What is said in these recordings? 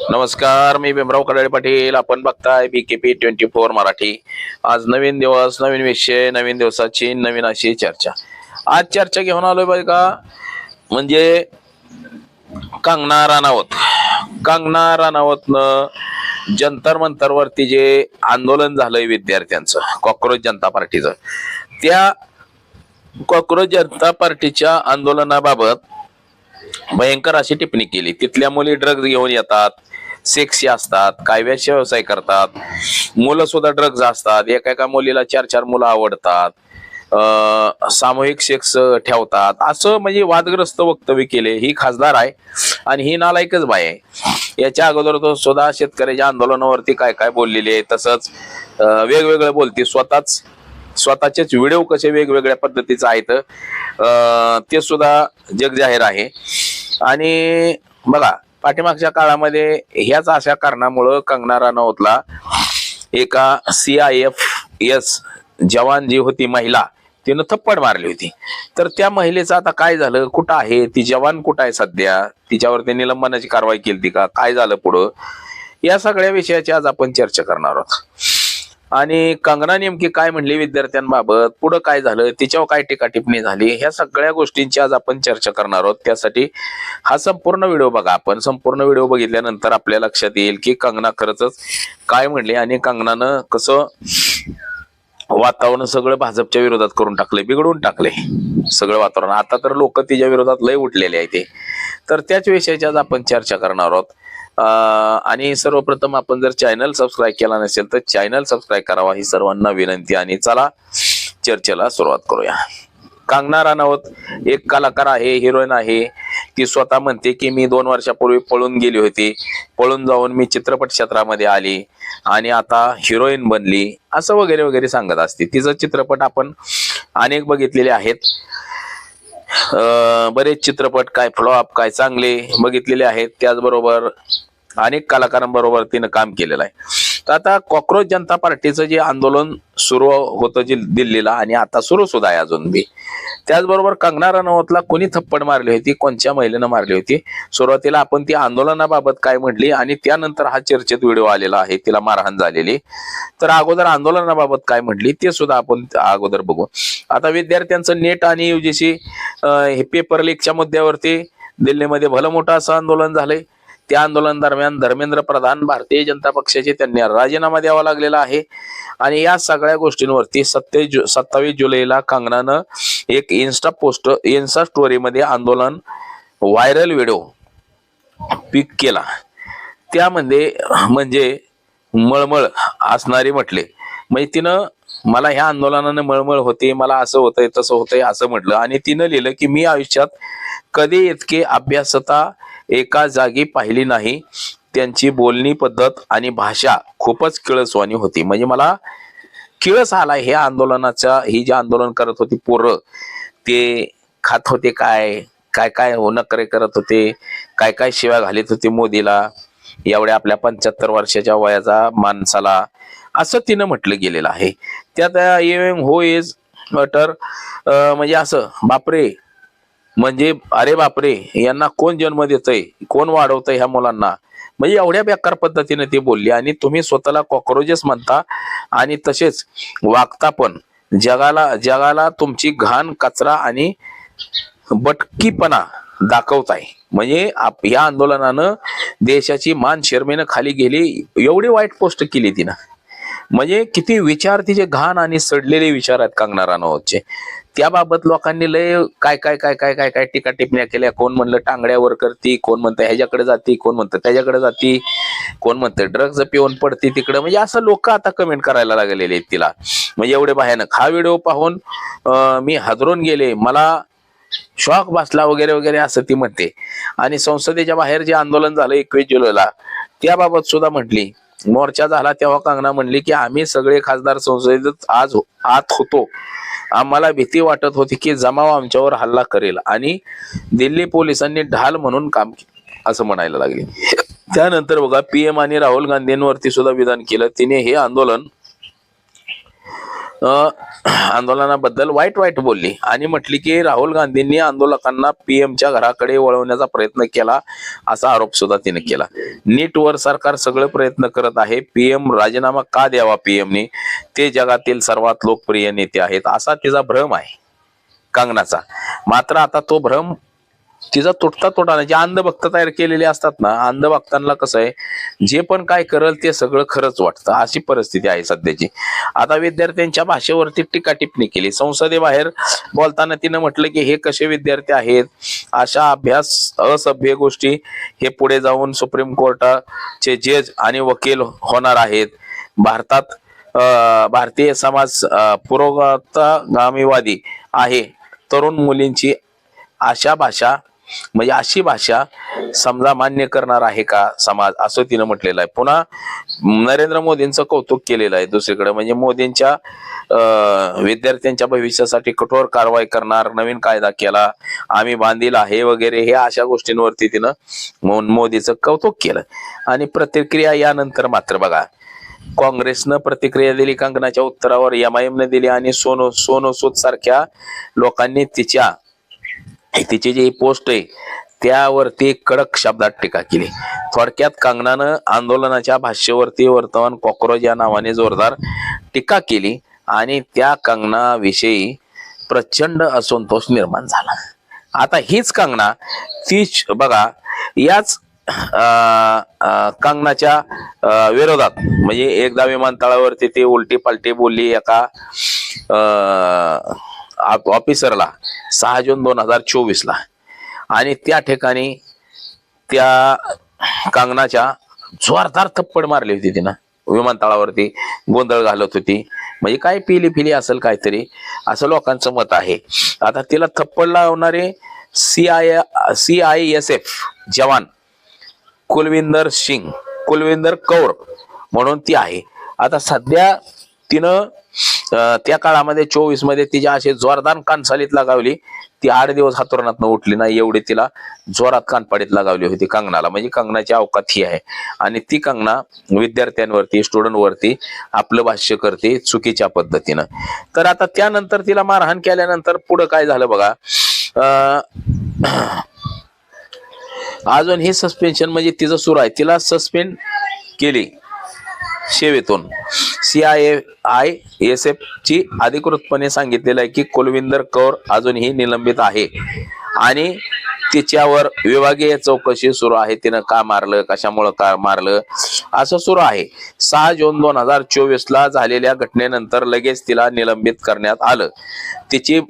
नमस्कार, मी भीमराव कडाळे पाटील. आपण बघताय BKP 24 मराठी. आज नवीन दिवस, नवीन विषय, नवीन दिवसाची नवीन अशी चर्चा. आज चर्चा घेऊन आलोय बघा, म्हणजे कंगना राणावत. कंगना राणावतनं जंतर मंतर वरती जे आंदोलन झालंय विद्यार्थ्यांचं, कॉक्रोच जनता पार्टीचं, त्या कॉक्रोच जनता पार्टीच्या आंदोलनाबाबत भयंकर अशी टिप्पणी केली. तिथल्या मुली ड्रग्ज घेऊन येतात, सेक्सी असतात, कायव्याचे व्यवसाय करतात, मुलं सुद्धा ड्रग्ज असतात, एका मुलीला 4-4 मुलं आवडतात, सामूहिक सेक्स ठेवतात, असं म्हणजे वादग्रस्त वक्तव्य केले. ही खासदार आहे आणि ही नालायकच बाई आहे. याच्या अगोदर तो सुद्धा शेतकऱ्याच्या आंदोलनावरती काय काय बोललेली आहे, तसंच वेगवेगळं बोलते. स्वतःचेच व्हिडिओ कसे वेगवेगळ्या पद्धतीचं आहेत ते सुद्धा जगजाहीर आहे. आणि बघा, पाठीमागच्या काळामध्ये ह्याच अशा कारणामुळं कंगना राणावतला एका CIFS जवान जी होती महिला, तिनं थप्पड मारली होती. तर त्या महिलेचं आता काय झालं, कुठं आहे ती जवान, कुठं आहे सध्या, तिच्यावरती निलंबनाची कारवाई केली का, काय झालं पुढं, या सगळ्या विषयाची आज आपण चर्चा करणार आहोत. आणि कंगना नेमकी काय म्हणली विद्यार्थ्यांबाबत, पुढं काय झालं, तिच्यावर काय टीका टिप्पणी झाली, ह्या सगळ्या गोष्टींची आज आपण चर्चा करणार आहोत. त्यासाठी हा संपूर्ण व्हिडिओ बघा. आपण संपूर्ण व्हिडिओ बघितल्यानंतर आपल्या लक्षात येईल की कंगना खरंच काय म्हणली आणि कंगनानं कसं वातावरण सगळं भाजपच्या विरोधात करून टाकले, बिघडून टाकले सगळं वातावरण. आता तर लोक तिच्या विरोधात लय उठलेले आहे ते. तर त्याच विषयाची आज आपण चर्चा करणार आहोत. आणि सर्वप्रथम आपण जर चॅनल सबस्क्राईब केला नसेल तर चॅनल सबस्क्राईब करावा, ही सर्वांना विनंती. आणि चला चर्चेला सुरुवात करूया. कंगना राणावत एक कलाकार आहे, हिरोईन आहे. ती स्वतः म्हणते की मी 2 वर्षापूर्वी पळून गेली होती, पळून जाऊन मी चित्रपट क्षेत्रामध्ये आली आणि आता हिरोईन बनली, असं वगैरे वगैरे सांगत असते. तिचं चित्रपट आपण अनेक बघितलेले आहेत. बरेच चित्रपट, काय फ्लॉप काय चांगले बघितलेले आहेत. त्याचबरोबर अनेक कलाकारांबरोबर तिनं काम केलेलं आहे. तर आता कॉक्रोच जनता पार्टीचं जे आंदोलन सुरू होतं जे दिल्लीला, आणि आता सुरू सुद्धा आहे अजून बी, त्याचबरोबर कंगना राणावतला कोणी थप्पड मारली होती, कोणत्या महिलेनं मारली होती, सुरुवातीला आपण ती आंदोलनाबाबत काय म्हटली आणि त्यानंतर हा चर्चेत व्हिडिओ आलेला आहे, तिला मारहाण झालेली. तर अगोदर आंदोलनाबाबत काय म्हटली ते सुद्धा आपण अगोदर बघू. आता विद्यार्थ्यांचं नेट आणि UGC हे पेपर लीकच्या मुद्द्यावरती दिल्लीमध्ये भलं मोठं असं आंदोलन झालंय. त्या आंदोलन दरम्यान धर्मेंद्र प्रधान, भारतीय जनता पक्षाचे, त्यांनी राजीनामा द्यावा लागलेला आहे. आणि या सगळ्या गोष्टींवरती 27 जुलैला कंगनानं एक इन्स्टा स्टोरीमध्ये आंदोलन व्हायरल व्हिडिओ पिक केला. त्यामध्ये म्हणजे मळमळ असणारी म्हटले, म्हणजे तिनं मला ह्या आंदोलनाने मळमळ होते, मला असं होतंय तसं होतंय असं म्हटलं. आणि तिनं लिहिलं की मी आयुष्यात कधी इतके अभ्यासता एका जागी पाहिली नाही, त्यांची बोलणी पद्धत आणि भाषा खूपच किळसवाणी होती. म्हणजे मला किळस आला हे आंदोलनाचा. ही जे आंदोलन करत होती पोरं, ते खात होते काय काय काय नखरे करत होते, काय काय शिव्या घालीत होते मोदीला, एवढ्या आपल्या 75 वर्षाच्या वयाचा माणसाला, असं तिनं म्हटलं गेलेलं आहे. त्यात हो इज अटर, म्हणजे असं बापरे, म्हणजे अरे बापरे, यांना कोण जन्म देतय, कोण वाढवतंय ह्या मुलांना, म्हणजे एवढ्या बेकार पद्धतीने ती बोलली. आणि तुम्ही स्वतःला कॉक्रोचेस म्हणता आणि तसेच वागता पण. जगाला तुमची घाण, कचरा आणि बटकीपणा दाखवताय. म्हणजे या आंदोलनानं देशाची मान शर्मेनं खाली गेली, एवढी वाईट पोस्ट केली तिनं. म्हणजे किती विचार तिचे घाण आणि सडलेले विचार आहेत कंगना राणावतचे. त्याबाबत लोकांनी लय काय काय काय काय काय काय टीका टिप्पण्या केल्या. कोण म्हणलं टांगड्यावर करती, कोण म्हणतं ह्याच्याकडे जाती, कोण म्हणतं त्याच्याकडे जाती, कोण म्हणतं ड्रग्ज पिऊन पडती तिकडं. म्हणजे असं लोक आता कमेंट करायला लागलेले आहेत तिला. म्हणजे एवढे भयानक. हा व्हिडिओ पाहून मी हादरून गेले, मला शॉक बसला वगैरे वगैरे असं ती म्हणते. आणि संसदेच्या बाहेर जे आंदोलन झालं 21 जुलैला, त्याबाबत सुद्धा म्हटली. मोर्चा झाला तेव्हा कंगना म्हणली की आम्ही सगळे खासदार संसदेत आज आत होतो, आम्हाला भीती वाटत होती की जमाव आमच्यावर हल्ला करेल आणि दिल्ली पोलिसांनी ढाल म्हणून काम केले, असं म्हणायला लागले. त्यानंतर बघा, PM आणि राहुल गांधींवरती सुद्धा विधान केलं तिने. हे आंदोलन आंदोलनाबद्दल वाईट बोलली आणि म्हटली की राहुल गांधींनी आंदोलकांना पीएमच्या घराकडे वळवण्याचा प्रयत्न केला असा आरोप सुद्धा तिने केला. नीटवर सरकार सगळे प्रयत्न करत आहे, पीएम राजीनामा का द्यावा पीएमनी, ते जगातील सर्वात लोकप्रिय नेते आहेत असा तिचा भ्रम आहे कंगनाचा. मात्र आता तो भ्रम तिचा तुटता तोटा, जे अंधभक्त तयार केलेले असतात ना, अंधभक्तांना कसं आहे जे पण काय करल ते सगळं खरंच वाटतं, अशी परिस्थिती आहे सध्याची. आता विद्यार्थ्यांच्या भाषेवरती टीका टिप्पणी केली. संसदेबाहेर बोलताना तिनं म्हटलं की हे कसे विद्यार्थी आहेत, अशा असभ्य गोष्टी हे पुढे जाऊन सुप्रीम कोर्टाचे जज आणि वकील होणार आहेत. भारतीय समाज पुरोगामीवादी आहे. तरुण मुलींची अशी भाषा समजा मान्य करणार आहे का समाज, असं तिनं म्हटलेलं आहे. पुन्हा नरेंद्र मोदींचं कौतुक केलेलं आहे दुसरीकडे, म्हणजे मोदींच्या विद्यार्थ्यांच्या भविष्यासाठी कठोर कारवाई करणार, नवीन कायदा केला, आम्ही बांधील आहे वगैरे, हे अशा गोष्टींवरती तिनं मोदीचं कौतुक केलं. आणि प्रतिक्रिया यानंतर मात्र बघा, काँग्रेसनं प्रतिक्रिया दिली कंगनाच्या उत्तरावर, एमआयएमने दिली आणि सोनू सूद सारख्या लोकांनी तिची जी पोस्ट आहे त्यावरती कडक शब्दात टीका केली. थोडक्यात कंगनानं आंदोलनाच्या भाष्यावरती वर्तमान कॉक्रोच या नावाने जोरदार टीका केली आणि त्या कंगनाविषयी प्रचंड असंतोष निर्माण झाला. आता हीच कंगना तीच बघा, याच कंगनाच्या विरोधात म्हणजे एकदा विमानतळावरती ती उलटी पालटी बोलली एका ऑफिसरला 6 जून 2024 ला, आणि त्या ठिकाणी त्या कंगनाच्या जोरदार थप्पड मारली होती तिनं. विमानतळावरती गोंधळ घालत होती, म्हणजे काय पिली असेल काहीतरी, असं लोकांचं मत आहे. आता तिला थप्पड लावणारे CISF जवान कुलविंदर कौर म्हणून ती आहे. आता सध्या तिनं त्या काळामध्ये 24 मध्ये तिच्या असे जोरदार कानसालीत लगावली, ती 8 दिवस हातोरणात उठली नाही, एवढी तिला जोरात कानपाडीत लगावली होती कंगनाला. म्हणजे कंगनाची अवकात ही आहे. आणि ती कंगना विद्यार्थ्यांवरती, स्टुडंटवरती आपलं भाष्य करते चुकीच्या पद्धतीनं. तर आता त्यानंतर तिला मारहाण केल्यानंतर पुढं काय झालं बघा, अजून हे सस्पेन्शन म्हणजे तिचं सुरू आहे. तिला सस्पेंड केली सेवेतून. CISF ची अधिकृतपणे सांगितलेलं आहे की कुलविंदर कौर अजूनही निलंबित आहे आणि तिच्यावर विभागीय चौकशी सुरू आहे. तिनं का मारलं, कशामुळे का मारलं, असं सुरू आहे. 6 जून 2024 ला झालेल्या घटनेनंतर लगेच तिला निलंबित करण्यात आलं. तिची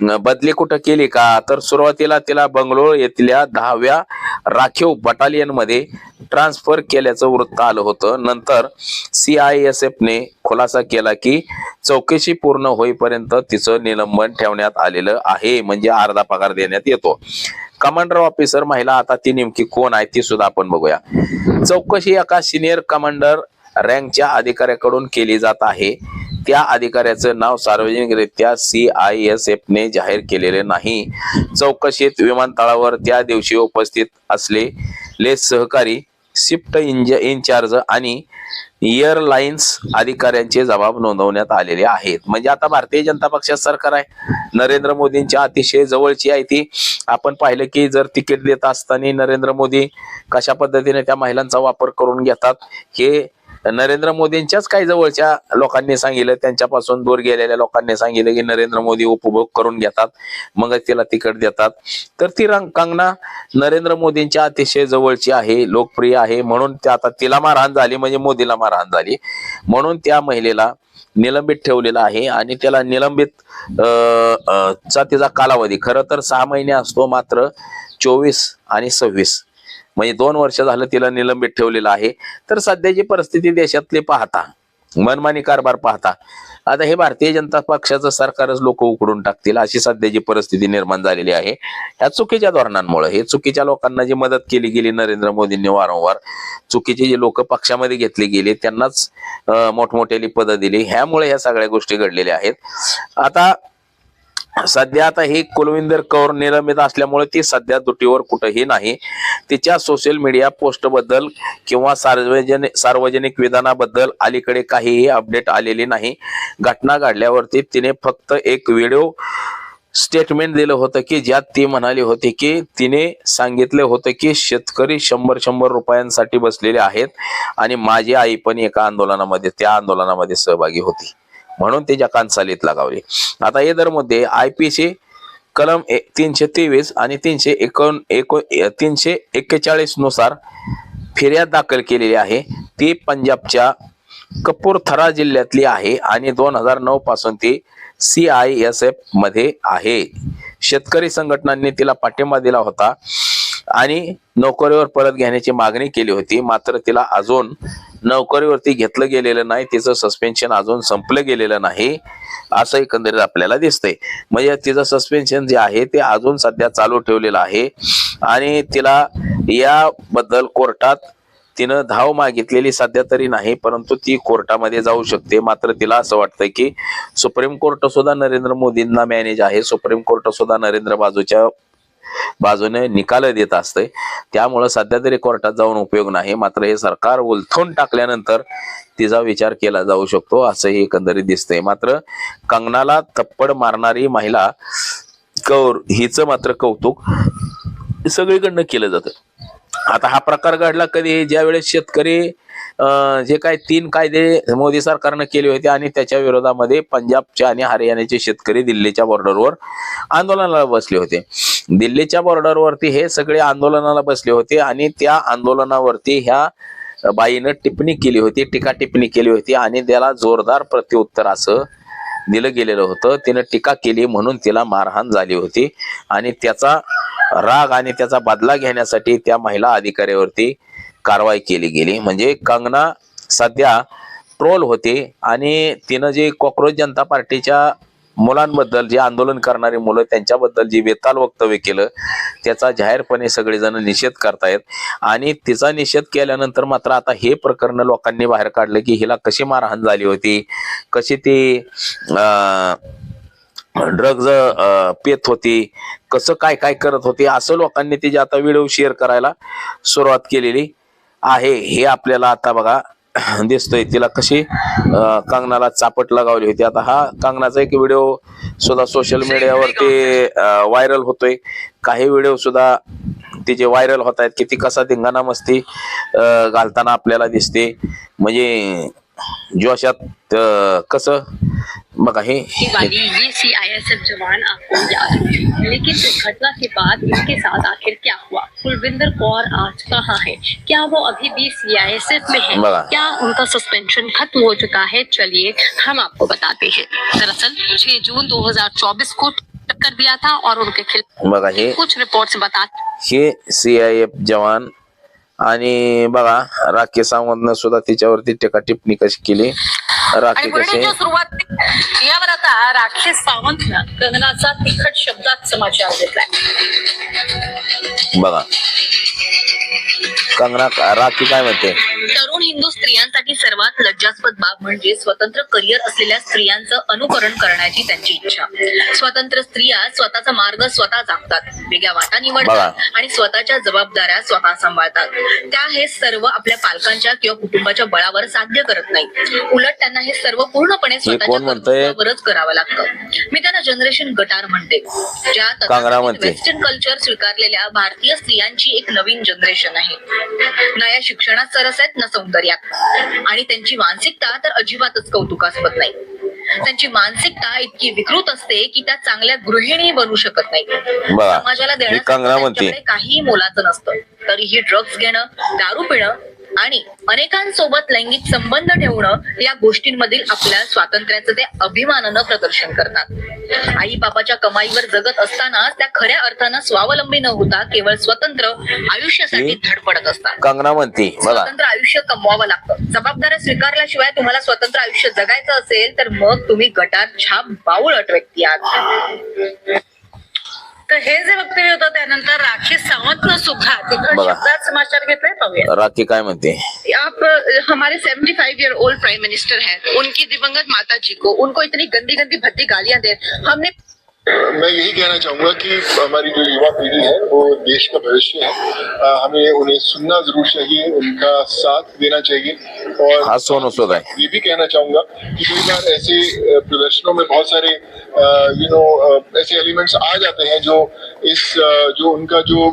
बदली कुठं केली का, तर सुरुवातीला तिला बंगळुरू येथील 10व्या राखीव बटालियन मध्ये ट्रान्सफर केल्याचं वृत्त आलं होतं. नंतर CISF ने खुलासा केला की चौकशी पूर्ण होईपर्यंत तिचं निलंबन ठेवण्यात आलेलं आहे, म्हणजे अर्धा पगार देण्यात येतो. कमांडर ऑफिसर महिला, आता ती नेमकी कोण आहे ती सुद्धा आपण बघूया. चौकशी एका सिनियर कमांडर रँकच्या अधिकाऱ्याकडून केली जात आहे. त्या अधिकाऱ्याचं नाव सार्वजनिकरित्या CISF ने जाहीर केलेले नाही. चौकशीत विमानतळावर त्या दिवशी उपस्थित असलेले सहकारी, शिफ्ट इन्चार्ज आणि एअरलाइन्स अधिकाऱ्यांचे जबाब नोंदवण्यात आलेले आहेत. म्हणजे आता भारतीय जनता पक्षात सरकार आहे, नरेंद्र मोदींच्या अतिशय जवळची आहे ती. आपण पाहिलं की जर तिकीट देत असताना नरेंद्र मोदी कशा पद्धतीने त्या महिलांचा वापर करून घेतात हे नरेंद्र मोदींच्याच काही जवळच्या लोकांनी सांगितलं. त्यांच्यापासून दूर गेलेल्या लोकांनी सांगितलं की नरेंद्र मोदी उपभोग करून घेतात, मग तिला तिकीट देतात. तर ती कंगना नरेंद्र मोदींच्या अतिशय जवळची आहे, लोकप्रिय आहे, म्हणून आता तिला मारहाण झाली म्हणजे मोदीला मारहाण झाली, म्हणून त्या महिलेला निलंबित ठेवलेला आहे. आणि त्याला निलंबित चा तिचा कालावधी खरं तर 6 महिने असतो, मात्र 24 आणि 26 म्हणजे 2 वर्ष झालं तिला निलंबित ठेवलेलं आहे. तर सध्याची परिस्थिती देशातली पाहता, मनमानी कारभार पाहता, आता हे भारतीय जनता पक्षाचं सरकारच लोक उकडून टाकतील अशी सध्याची परिस्थिती निर्माण झालेली आहे. ह्या चुकीच्या धोरणांमुळे, हे चुकीच्या लोकांना जी मदत केली गेली नरेंद्र मोदींनी वारंवार, चुकीचे जे लोक पक्षामध्ये घेतले गेले त्यांनाच मोठमोठ्याली पदं दिली, ह्यामुळे ह्या सगळ्या गोष्टी घडलेल्या आहेत. आता सध्या आता ही कुलविंदर कौर निलंबित असल्यामुळे ती सध्या दुटीवर कुठेही नाही. तिच्या सोशल मीडिया पोस्ट बद्दल किंवा सार्वजनिक विधानाबद्दल अलीकडे काहीही अपडेट आलेली नाही. घटना घडल्यावरती तिने फक्त एक व्हिडिओ स्टेटमेंट दिलं होतं की ज्यात ती म्हणाली होती की तिने सांगितले होते की शेतकरी 100 रुपयांसाठी बसलेले आहेत आणि माझी आई पण एका आंदोलनामध्ये त्या आंदोलनामध्ये सहभागी होती, म्हणून तिच्या कानसालीत लगावली. आता मध्ये IPC कलम 323 आणि 341 नुसार फिर्याद दाखल केलेली आहे. ती पंजाबच्या कपूरथरा जिल्ह्यातली आहे आणि 2009 पासून ती CISF मध्ये आहे. शेतकरी संघटनांनी तिला पाठिंबा दिला होता आणि नोकरीवर परत घेण्याची मागणी केली होती. मात्र तिला अजून नोकरीवरती घेतलं गेलेलं नाही. तिचं सस्पेन्शन अजून संपलं गेलेलं नाही असं एकंदरीत आपल्याला दिसतंय. म्हणजे तिचं सस्पेन्शन जे आहे ते अजून सध्या चालू ठेवलेलं आहे आणि तिला याबद्दल कोर्टात तिनं धाव मागितलेली सध्या तरी नाही, परंतु ती कोर्टामध्ये जाऊ शकते. मात्र तिला असं वाटतंय की सुप्रीम कोर्ट सुद्धा नरेंद्र मोदींना मॅनेज आहे. सुप्रीम कोर्ट सुद्धा नरेंद्र बाजूने निकाल देत असते. त्यामुळे सध्या तरी कोर्टात जाऊन उपयोग नाही. मात्र हे सरकार उलथून टाकल्यानंतर तिचा विचार केला जाऊ शकतो असंही एकंदरीत दिसतंय. मात्र कंगनाला थप्पड मारणारी महिला कौर हिचं मात्र कौतुक सगळीकडनं केलं जातं. आता हा प्रकार घडला कधी, ज्या वेळेस शेतकरी जे काही 3 कायदे मोदी सरकारनं केले होते आणि त्याच्या विरोधामध्ये पंजाबचे आणि हरियाणाचे शेतकरी दिल्लीच्या बॉर्डरवर आंदोलनाला बसले होते. दिल्लीच्या बॉर्डरवरती हे सगळे आंदोलनाला बसले होते आणि त्या आंदोलनावरती ह्या बाईनं टिप्पणी केली होती, टीका टिप्पणी केली होती आणि त्याला जोरदार प्रत्युत्तर असं दिलं गेलेलं होतं. तिनं टीका केली म्हणून तिला मारहाण झाली होती आणि त्याचा राग आणि त्याचा बदला घेण्यासाठी त्या महिला अधिकाऱ्यावरती कारवाई केली गेली. म्हणजे कंगना सध्या ट्रोल होते आणि तिनं जे कॉक्रोच जनता पार्टीच्या मुलांबद्दल, जे आंदोलन करणारी मुलं त्यांच्याबद्दल जे बेताल वक्तव्य केलं त्याचा जाहीरपणे सगळेजण निषेध करतायत. आणि तिचा निषेध केल्यानंतर मात्र आता हे प्रकरण लोकांनी बाहेर काढलं की हिला कशी मारहाण झाली होती, कशी ती ड्रग्ज पेत होती, कसं काय काय करत होती, असं लोकांनी तिचे आता व्हिडिओ शेअर करायला सुरुवात केलेली आहे. हे आपल्याला आता बघा दिसतोय तिला कशी कंगनाला चापट लगावली होती. आता हा कंगनाचा एक व्हिडिओ सुद्धा सोशल मीडियावरती व्हायरल होतोय. काही व्हिडिओ सुद्धा तिचे व्हायरल होत आहेत की ती कसा धिंगाणा मस्ती घालताना आपल्याला दिसते. म्हणजे जोशात कसं बघा हे ये CISF जवान आपको याद है, लेकिन इस घटना के बाद इसके साथ आखिर क्या हुआ? कुलविंदर कौर आज कहाँ है? क्या वो अभी भी CISF में है? क्या उनका सस्पेंशन खत्म हो चुका है? चलिए हम आपको बताते हैं. दरअसल 6 जून 2024 को टक्कर दिया था और उनके खिलाफ कुछ रिपोर्ट्स बताते हे CIF जवान. आणि बघा राखी सावंतनं सुद्धा तिच्यावरती टीका टिप्पणी कशी केली. राखी कशी सुरुवात यावर आता राखी सावंतनं कंगनाचा तिखट शब्दात समाचार घेतलाय. बघा कंगना राखी काय म्हणते. तरुण हिंदू स्त्रियांसाठी सर्वात लज्जास्पद बाब म्हणजे स्वतंत्र करिअर असलेल्या स्त्रियांचं अनुकरण करण्याची त्यांची इच्छा. स्वतंत्र स्त्रिया स्वतःचा मार्ग स्वतः झाकतात, वेगळ्या वाटा निवडतात आणि स्वतःच्या जबाबदाऱ्या स्वतः सांभाळतात. त्या हे सर्व आपल्या पालकांच्या किंवा कुटुंबाच्या बळावर साध्य करत नाही. उलट त्यांना हे सर्व पूर्णपणे स्वतःच्या बरंच करावं लागतं. मी त्यांना जनरेशन गटार म्हणते, ज्या वेस्टर्न कल्चर स्वीकारलेल्या भारतीय स्त्रियांची एक नवीन जनरेशन आहे. ना या शिक्षणात सरस आहेत ना सौंदर्यात. आणि त्यांची मानसिकता तर अजिबातच कौतुकास्पद नाही. त्यांची मानसिकता इतकी विकृत असते की त्या चांगल्या गृहिणी बनू शकत नाही. समाजाला देण्यासाठी काही मोलाचं नसतं, तरीही ड्रग्ज घेणं, दारू पिणं आणि अनेकांसोबत लैंगिक संबंध ठेवणं या गोष्टींमधील आपल्या स्वातंत्र्याचं ते अभिमानानं प्रदर्शन करतात. आई बापाच्या कमाईवर जगत असताना त्या खऱ्या अर्थानं स्वावलंबी न होता केवळ स्वतंत्र आयुष्यासाठी धडपडत असतात. कंगना म्हणते स्वतंत्र आयुष्य कमवावं लागतं. जबाबदाऱ्या स्वीकारल्याशिवाय तुम्हाला स्वतंत्र आयुष्य जगायचं असेल तर मग तुम्ही गटार छाप बावळट व्यक्ती आहात. तर हे जे वक्तव्य होतं त्यानंतर राखी सावंतनं सुद्धा तिकडे शब्दात समाचार घेतलाय. पाहूया राखी काय म्हणते. आप हमारे 75 ईयर ओल्ड प्राइम मिनिस्टर हैं, उनकी दिवंगत माता जी को उनको इतनी गंदी गंदी भद्दी गालियां दे. हमने मैं यही कहना चाहूंगा कि हमारी जो युवा पीढ़ी है वो देश का भविष्य है। हमें उन्हें सुनना जरूर चाहिए, उनका साथ देना चाहिए। और हाँ, सोनू सूद है। ये भी कहना चाहूंगा कि कई बार ऐसे प्रदर्शनों में बहुत सारे ऐसे एलिमेंट्स आ जाते हैं जो जो उनका जो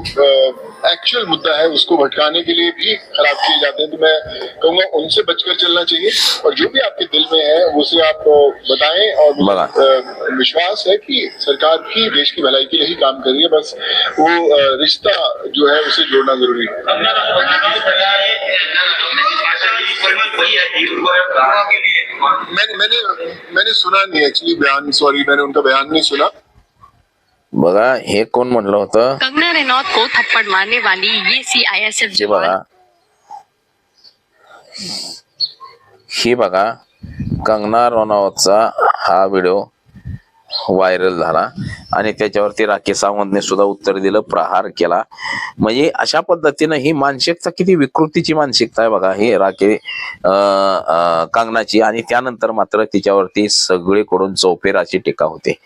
एक्चुअल मुद्दा है उसको भटकाने के लिए भी खराब किए जाते हैं। तो मैं कहूंगा उनसे बचकर चलना चाहिए और जो भी आपके दिल में है उसे आप बताएं। और मुझे विश्वास है कि सरकार भी देश की भलाई के लिए ही काम कर रही है, बस वो रिश्ता जो है उसे जोड़ना जरूरी है। मैंने सुना नहीं एक्चुअली बयान, सॉरी मैंने उनका बयान नहीं सुना। बघा हे कोण म्हणलं होतं कंगना रनौत को थप्पड़ मारने वाली ये सीआईएसएफ हे बघा, ही बघा कंगना रनौतचा हा व्हिडिओ व्हायरल झाला आणि त्याच्यावरती राखी सावंतने सुद्धा उत्तर दिलं, प्रहार केला. म्हणजे अशा पद्धतीनं ही मानसिकता किती विकृतीची मानसिकता आहे बघा ही राखी कंगनाची. आणि त्यानंतर मात्र तिच्यावरती सगळीकडून चौफेराची टीका होते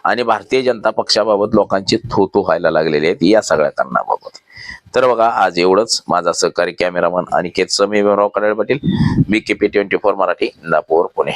आणि भारतीय जनता पक्षाबाबत लोकांची थू व्हायला लागलेली आहेत या सगळ्या कारणाबाबत. तर बघा आज एवढंच. माझा सहकारी कॅमेरामन अनिकेत समीराव कडाळे पाटील, BKP 24 मराठी, इंदापूर, पुणे.